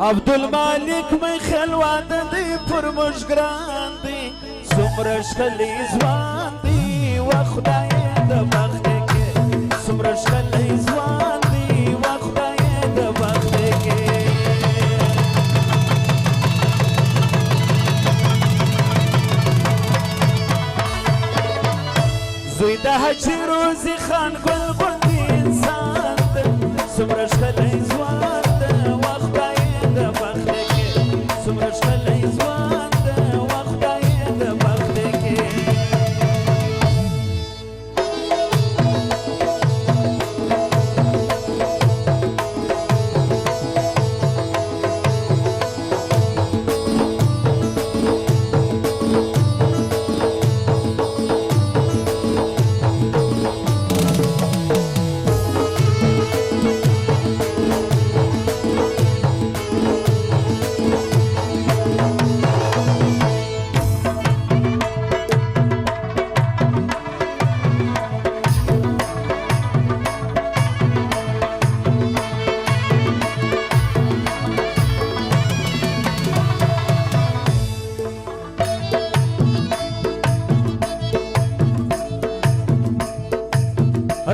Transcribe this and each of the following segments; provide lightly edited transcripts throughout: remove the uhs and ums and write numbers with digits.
عبدالمالک مې خیال واده دی پر موږ ګران دی څومره ښکلی ځوان دی و خدایه د بخت کې څومره ښکلی ځوان دی و خدایه د بخت کې زوی د حاجي روزي خان ګل غوندې انسان دی څومره ښکلی ځوان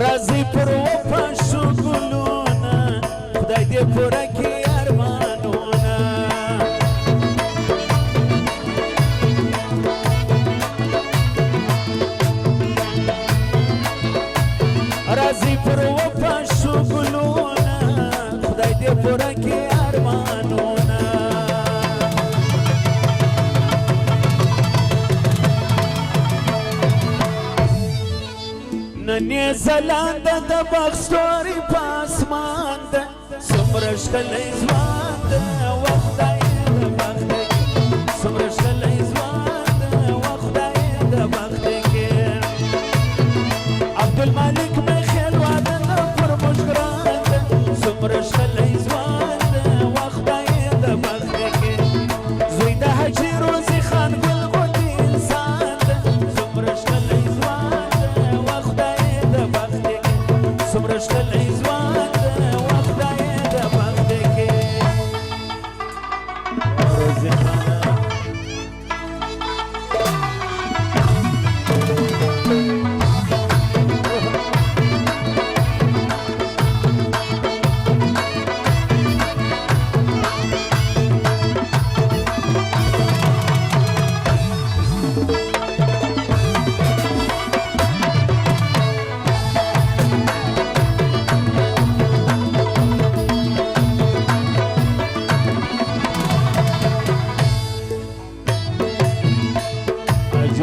راځي پر وپاشو ګلونه خدای دې پوره کړي ارمانونه راځي پر وپاشو ګلونه خدای دې پوره کړي ارمانونه ننې ځلانده د بخت ستوري په اسمان ده څومره ښکلی ځوان ده و خدایه د بخت کې څومره ښکلی ځوان ده و خدایه د بخت کې عبدالمالک مې خیال واده نه پر موږ ګران ده څومره ښکلی ځوان ده و خدایه د بخت کې زوی د حاجي روزي خان ګل غوندې انسان ده څومره ښکلی ځوان څومره ښکلی ځوان ده و خدایه د بخت کې روزي خانه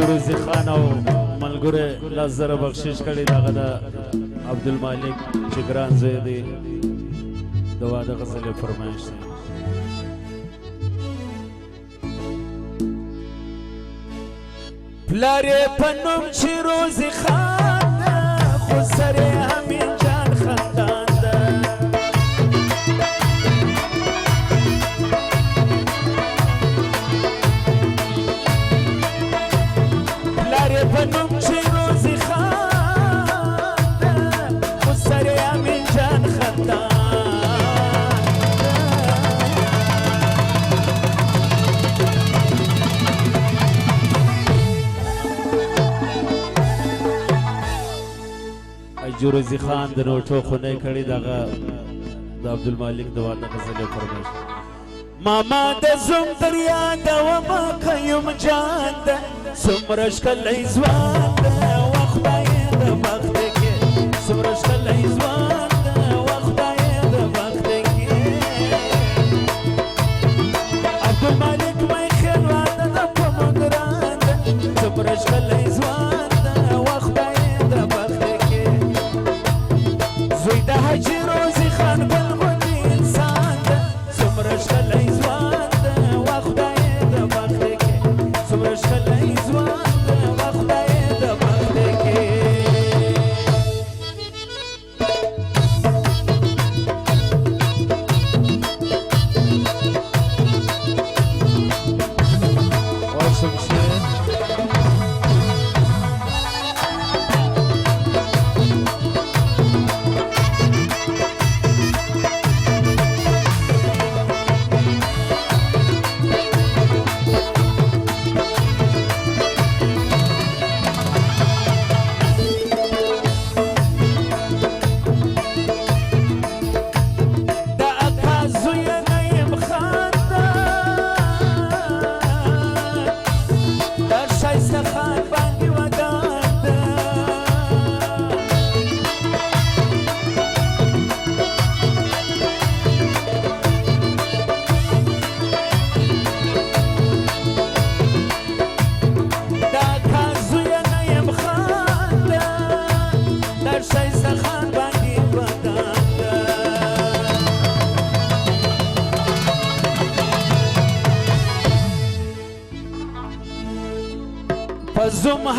روزي خان او ملګرو لاس زره بخشش کړی دغه د عبدالمالک چې ګران زوی دی د واده غزلې فرمایش دی پلار یې په نوم چې روزي خان ده خو سر یې امین جان خندان ده په نوم چې روزي خان ده خو سر یې امین جان خندان حاجي روزي خان د نوټو خونې کړې دغه د عبدالمالک د واده غزلې فرمایش ماما د زوم دریا ده ومه قیم جان ده څومره ښکلی ځوان ده و خدایه د بخت کې څومره ښکلی ځوان ده و خدایه د بخت کې عبدالمالک مې خیال واده ده په موږ ګران ده څومره ښکلی ځوان ده و خدایه د بخت کې زوی د حاجي روزي خان ګل غوندې انسان ده څومره ښکلی ځوان ده و خدایه د بخت کې څومره ښکلی ځوان ده و خدایه د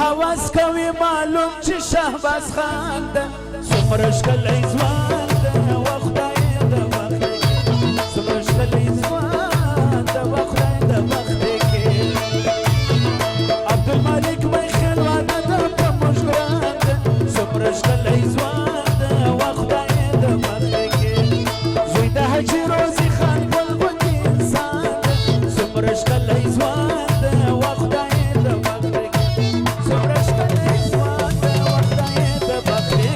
هوس کوي معلوم چې شهباز خان ده څومره ښکلی ځوان ده و خدای د بخت څومره ښکلی ځوان ده و خدای د بخت کې عبدالمالک میخیل واده ده په موږ ګران ده څومره ښکلی ځوان ده و خدای د بخت کې زوی د حاجي روزي خان ګل غوندې انسان ده څومره ښکلی ځوان ده و خدای د بخت کې څومره ښکلی ځوان ده و خدای د بخت کې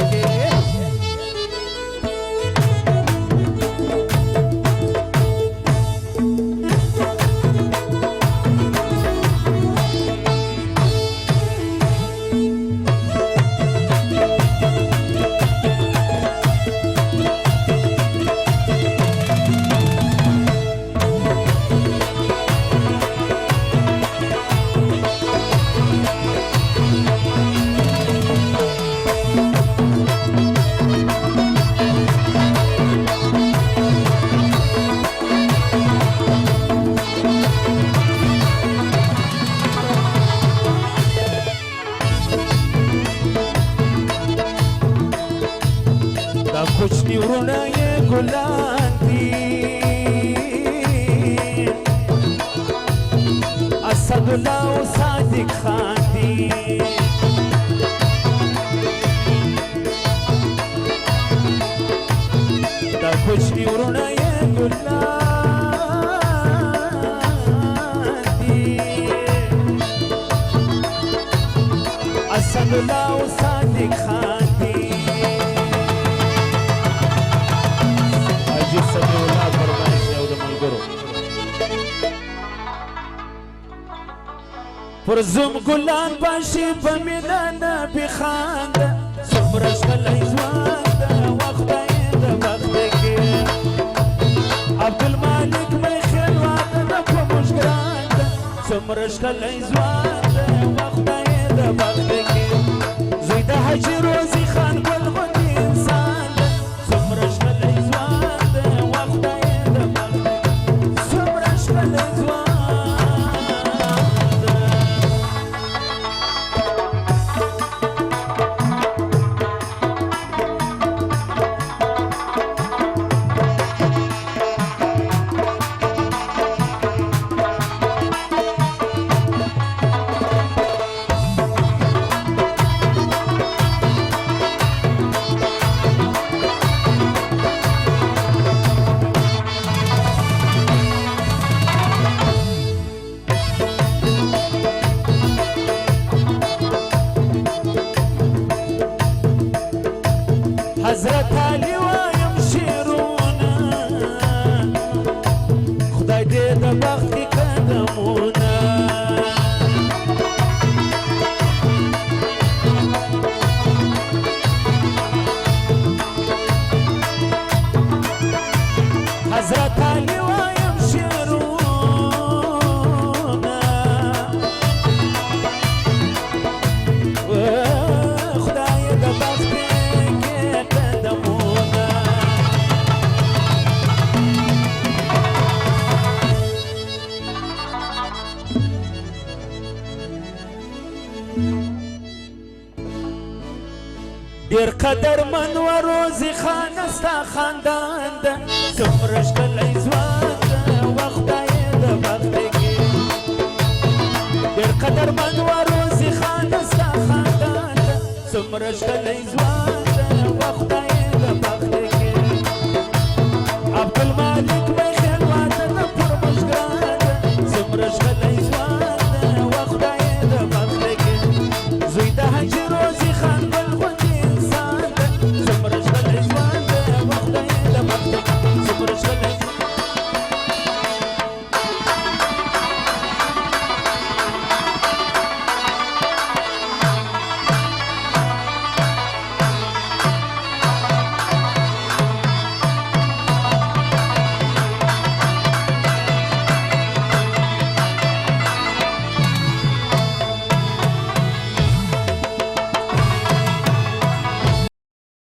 کوچنی ورونه یې ګلان دي اسدالله او صادق خان دي دا کوچنی ورونه یې ګلان دي اسدالله او صادق خان دي پر زوم ګلان باشي په مینه نبي خانده څومره ښکلی ځوان ده و خدای د بخت کې عبدالمالک میخیل واده ده په موږ ګران ده څومره ښکلی ځوان ده و خدای د بخت کې زوی د حاجي روزي خان ګل غوندې انسان ده څومره ښکلی ځوان ده و خدای د بخت کې څومره ښکلی ځوان حضرت علی وایم شیرونه خدای دې د بخت کې قدمونه حضرت علی وایم شیرونه خدای د بخت ډېر قدرمن و روزي خان ستا خاندان ده څومره ښکلی ځوان ده و خدای د بخت کې ډېر قدرمن و روزي خان ستا خاندان ده څومره ښکلی ځوان